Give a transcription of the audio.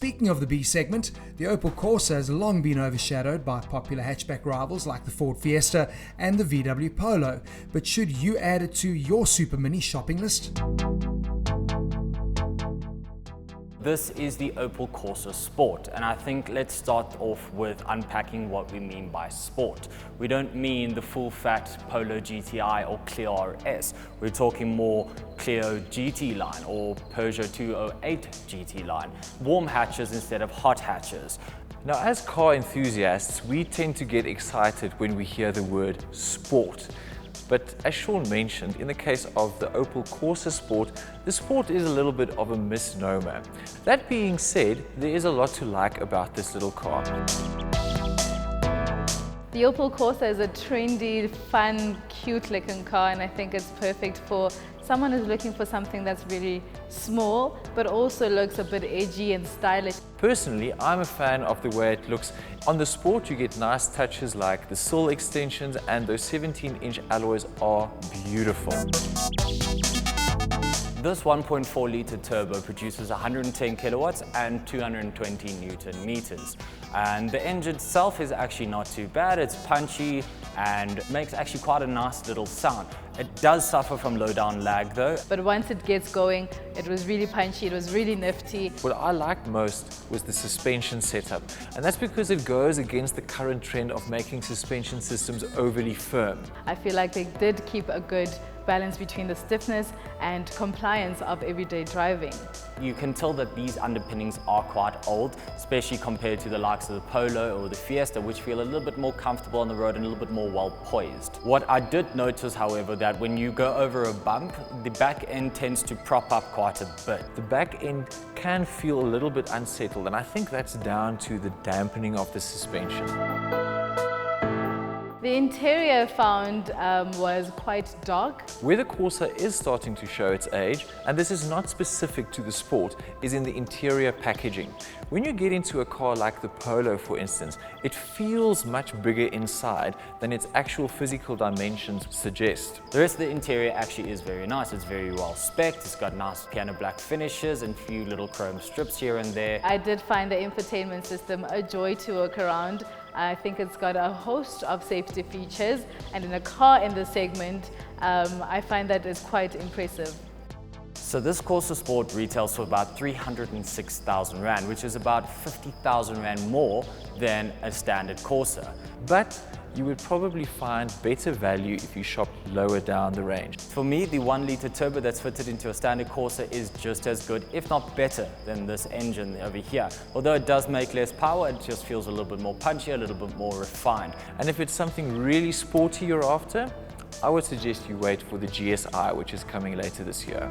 Speaking of the B segment, the Opel Corsa has long been overshadowed by popular hatchback rivals like the Ford Fiesta and the VW Polo. But should you add it to your Super Mini shopping list? This is the Opel Corsa Sport, and I think let's start off with unpacking what we mean by sport. We don't mean the full-fat Polo GTI or Clio RS. We're talking more Clio GT line or Peugeot 208 GT line. Warm hatches instead of hot hatches. Now, as car enthusiasts, we tend to get excited when we hear the word sport. But as Sean mentioned, in the case of the Opel Corsa Sport, the sport is a little bit of a misnomer. That being said, there is a lot to like about this little car. The Opel Corsa is a trendy, fun, cute-looking car, and I think it's perfect for someone who's looking for something that's really small, but also looks a bit edgy and stylish. Personally, I'm a fan of the way it looks. On the Sport, you get nice touches like the sill extensions, and those 17-inch alloys are beautiful. This 1.4-litre turbo produces 110 kilowatts and 220 Newton meters. And the engine itself is actually not too bad. It's punchy and makes actually quite a nice little sound. It does suffer from low down lag though. But once it gets going, it was really punchy, it was really nifty. What I liked most was the suspension setup, and that's because it goes against the current trend of making suspension systems overly firm. I feel like they did keep a good balance between the stiffness and compliance of everyday driving. You can tell that these underpinnings are quite old, especially compared to the likes of the Polo or the Fiesta, which feel a little bit more comfortable on the road and a little bit more well poised. What I did notice, however, that when you go over a bump, the back end tends to prop up quite a bit. The back end can feel a little bit unsettled, and I think that's down to the dampening of the suspension. The interior I found was quite dark. Where the Corsa is starting to show its age, and this is not specific to the Sport, is in the interior packaging. When you get into a car like the Polo, for instance, it feels much bigger inside than its actual physical dimensions suggest. The rest of the interior actually is very nice. It's very well spec'd. It's got nice piano black finishes and a few little chrome strips here and there. I did find the infotainment system a joy to work around. I think it's got a host of safety features, and in a car in this segment, I find that it's quite impressive. So this Corsa Sport retails for about 306,000 Rand, which is about 50,000 Rand more than a standard Corsa. But you would probably find better value if you shop lower down the range. For me, the 1-litre turbo that's fitted into a standard Corsa is just as good, if not better, than this engine over here. Although it does make less power, it just feels a little bit more punchy, a little bit more refined. And if it's something really sporty you're after, I would suggest you wait for the GSI, which is coming later this year.